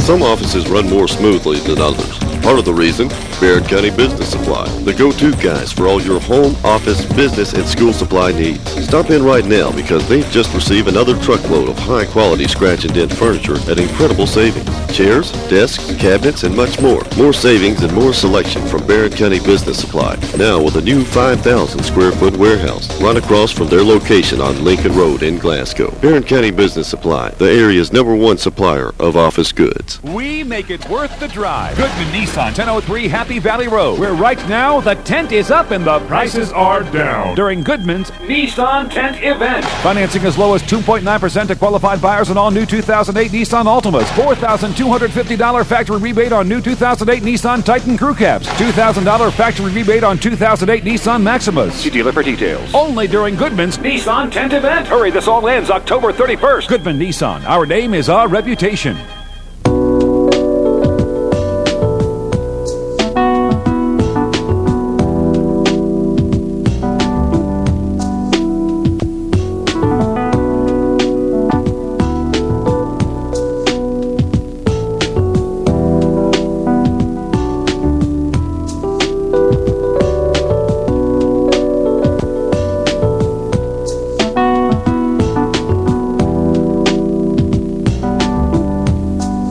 Some offices run more smoothly than others. Part of the reason, Barron County Business Supply, the go-to guys for all your home, office, business, and school supply needs. Stop in right now because they've just received another truckload of high-quality scratch and dent furniture at incredible savings. Chairs, desks, cabinets, and much more. More savings and more selection from Barron County Business Supply. Now with a new 5,000 square foot warehouse run across from their location on Lincoln Road in Glasgow. Barron County Business Supply, the area's #1 supplier of office goods. We make it worth the drive. Goodman Nissan, 1003 Happy Valley Road, where right now the tent is up and the prices are down during Goodman's Nissan Tent Event. Financing as low as 2.9% to qualified buyers on all new 2008 Nissan Altimas. $4,250 factory rebate on new 2008 Nissan Titan Crew Cabs. $2,000 factory rebate on 2008 Nissan Maximas. See dealer for details. Only during Goodman's Nissan Tent Event. Hurry, this all ends October 31st. Goodman Nissan. Our name is our reputation.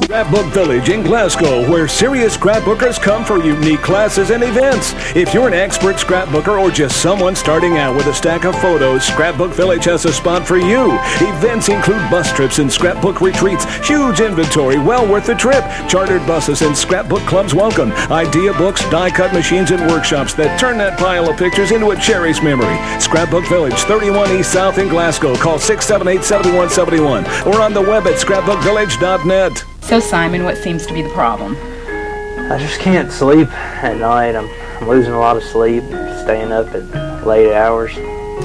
Scrapbook Village in Glasgow, where serious scrapbookers come for unique classes and events. If you're an expert scrapbooker or just someone starting out with a stack of photos, Scrapbook Village has a spot for you. Events include bus trips and scrapbook retreats, huge inventory, well worth the trip. Chartered buses and scrapbook clubs welcome. Idea books, die-cut machines, and workshops that turn that pile of pictures into a cherished memory. Scrapbook Village, 31 East South in Glasgow. Call 678-7171 or on the web at scrapbookvillage.net. So, Simon, what seems to be the problem? I just can't sleep at night. I'm losing a lot of sleep, staying up at late hours.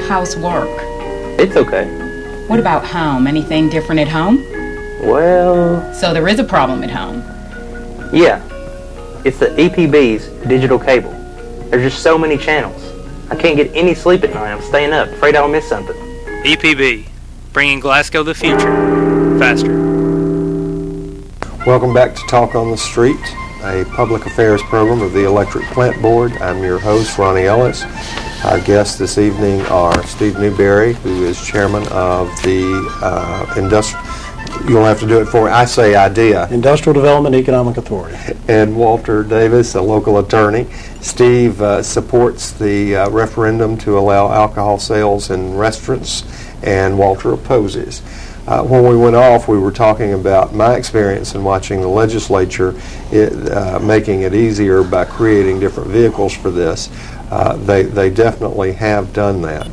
How's work? It's okay. What about home? Anything different at home? Well... So there is a problem at home? Yeah. It's the EPB's digital cable. There's just so many channels. I can't get any sleep at night. I'm staying up, afraid I'll miss something. EPB, bringing Glasgow the future, faster. Welcome back to Talk on the Street, a public affairs program of the Electric Plant Board. I'm your host, Ronnie Ellis. Our guests this evening are Steve Newberry, who is chairman of the you'll have to do it for me. I say IDEA. Industrial Development Economic Authority. And Walter Davis, a local attorney. Steve supports the referendum to allow alcohol sales in restaurants, and Walter opposes. When we went off, we were talking about my experience in watching the legislature making it easier by creating different vehicles for this. They definitely have done that,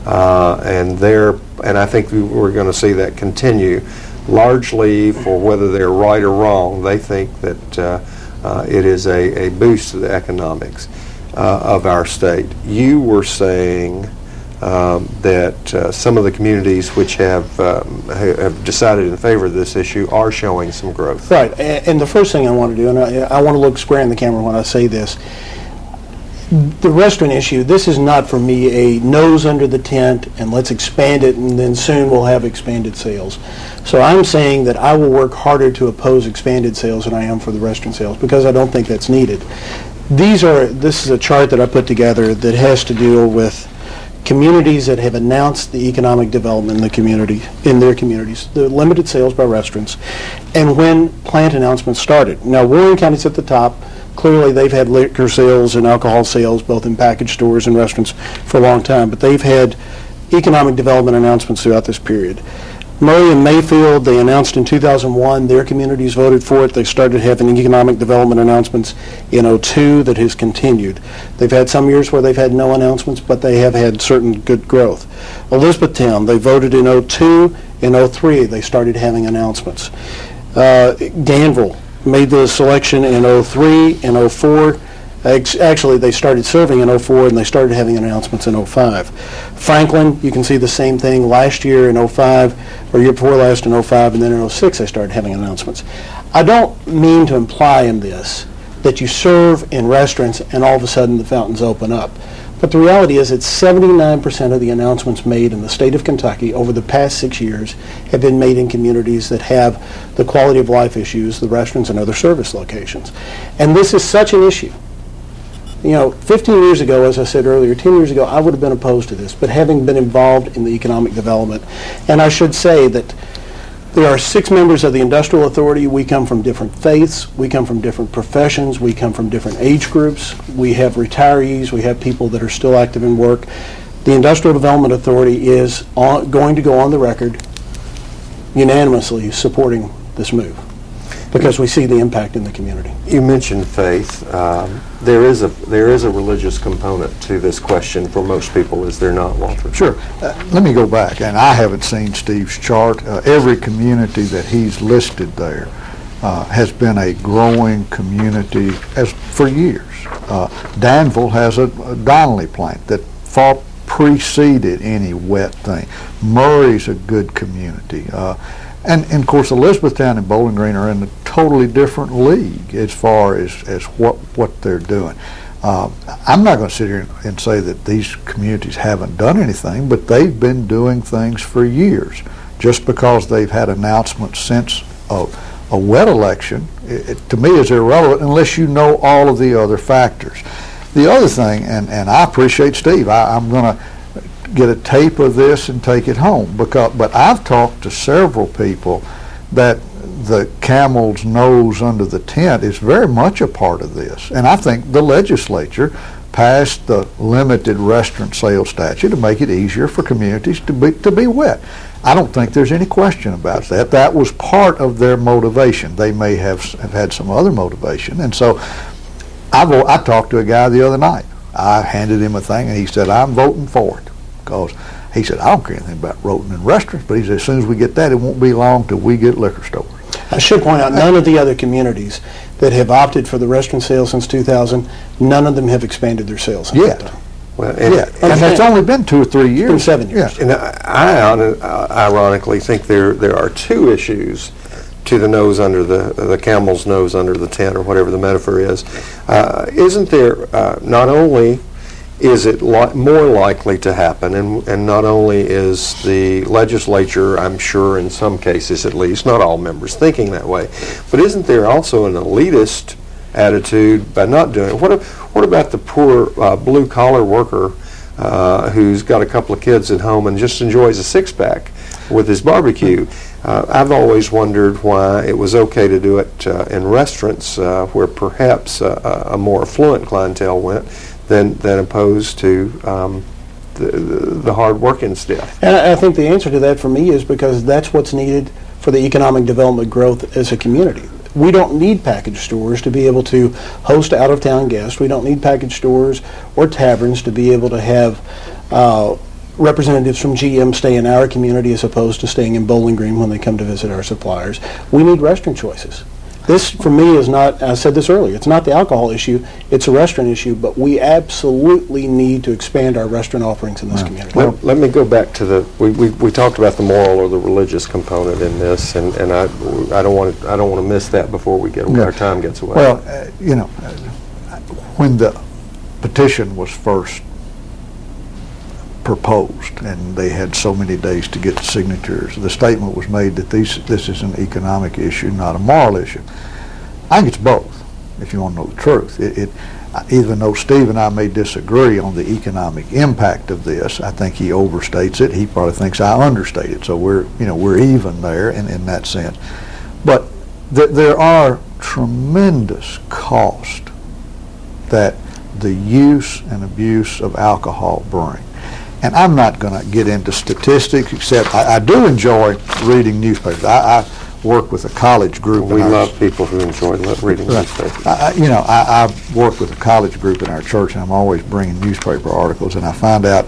and I think we're going to see that continue. Largely, for whether they're right or wrong, they think that it is a boost to the economics of our state. You were saying that some of the communities which have decided in favor of this issue are showing some growth. Right, and the first thing I want to do, and I want to look square in the camera when I say this, the restaurant issue, this is not for me a nose under the tent and let's expand it and then soon we'll have expanded sales. So I'm saying that I will work harder to oppose expanded sales than I am for the restaurant sales because I don't think that's needed. This is a chart that I put together that has to deal with communities that have announced the economic development in their communities, the limited sales by restaurants, and when plant announcements started. Now, Warren County's at the top. Clearly, they've had liquor sales and alcohol sales, both in package stores and restaurants, for a long time, but they've had economic development announcements throughout this period. Murray and Mayfield, they announced in 2001, their communities voted for it. They started having economic development announcements in 2002 that has continued. They've had some years where they've had no announcements, but they have had certain good growth. Elizabethtown, they voted in 2002. In 2003, they started having announcements. Danville made the selection in 2003, in 2004. Actually, they started serving in 2004, and they started having announcements in 2005. Franklin, you can see the same thing last year in 2005, or year before last in 2005, and then in 2006 they started having announcements. I don't mean to imply in this that you serve in restaurants and all of a sudden the fountains open up. But the reality is that 79% of the announcements made in the state of Kentucky over the past 6 years have been made in communities that have the quality of life issues, the restaurants and other service locations. And this is such an issue. 15 years ago, as I said earlier, 10 years ago, I would have been opposed to this. But having been involved in the economic development, and I should say that there are 6 members of the Industrial Authority. We come from different faiths. We come from different professions. We come from different age groups. We have retirees. We have people that are still active in work. The Industrial Development Authority is going to go on the record unanimously supporting this move because we see the impact in the community. You mentioned faith. There is a religious component to this question for most people, is there not, Walter? Sure. Let me go back, and I haven't seen Steve's chart. Every community that he's listed there has been a growing community for years. Danville has a Donnelly plant that far preceded any wet thing. Murray's a good community. And of course, Elizabethtown and Bowling Green are in a totally different league as far as what they're doing. I'm not going to sit here and say that these communities haven't done anything, but they've been doing things for years. Just because they've had announcements since a wet election, to me is irrelevant unless you know all of the other factors. The other thing, and I appreciate Steve, I'm going to get a tape of this and take it home, but I've talked to several people that the camel's nose under the tent is very much a part of this, and I think the legislature passed the limited restaurant sales statute to make it easier for communities to be wet. I don't think there's any question about that. That was part of their motivation. They may have had some other motivation, and so I talked to a guy the other night. I handed him a thing, and he said, "I'm voting for it." Because he said, "I don't care anything about roting in restaurants," but he said, as soon as we get that, it won't be long till we get liquor stores. I should point out, none of the other communities that have opted for the restaurant sales since 2000, none of them have expanded their sales since that time. Well, And it's only been 2 or 3 years. It's been 7 years. Yeah. And I ironically think there are 2 issues to the nose under the camel's nose under the tent, or whatever the metaphor is. Isn't there not only is it more likely to happen, and not only is the legislature, I'm sure in some cases at least, not all members thinking that way, but isn't there also an elitist attitude by not doing it? What about the poor blue-collar worker who's got a couple of kids at home and just enjoys a six-pack with his barbecue? I've always wondered why it was okay to do it in restaurants where perhaps a more affluent clientele went than opposed to the hard-working stuff. And I think the answer to that for me is because that's what's needed for the economic development growth as a community. We don't need package stores to be able to host out-of-town guests. We don't need package stores or taverns to be able to have representatives from GM stay in our community as opposed to staying in Bowling Green when they come to visit our suppliers. We need restaurant choices. This, for me, is not, I said this earlier, it's not the alcohol issue, it's a restaurant issue, but we absolutely need to expand our restaurant offerings in this community. Let me go back to we talked about the moral or the religious component in this, and I don't want to miss that before we get our time gets away. Well, when the petition was first proposed and they had so many days to get the signatures, the statement was made that this is an economic issue, not a moral issue. I think it's both, if you want to know the truth. Even though Steve and I may disagree on the economic impact of this, I think he overstates it. He probably thinks I understate it. So we're even there in that sense. But there are tremendous costs that the use and abuse of alcohol bring. And I'm not going to get into statistics, except I do enjoy reading newspapers. I work with a college group. We love people who enjoy reading newspapers. I work with a college group in our church, and I'm always bringing newspaper articles, and I find out,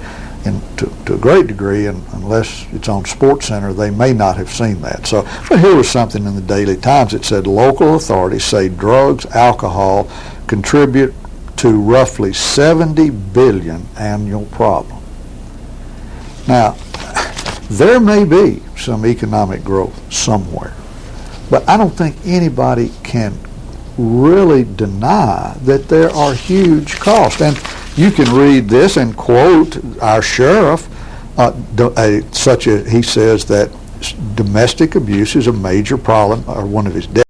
to a great degree, and unless it's on Sports Center, they may not have seen that. But here was something in the Daily Times that said local authorities say drugs, alcohol contribute to roughly $70 billion annual problem. Now, there may be some economic growth somewhere, but I don't think anybody can really deny that there are huge costs. And you can read this and quote our sheriff, such as he says that domestic abuse is a major problem, or one of his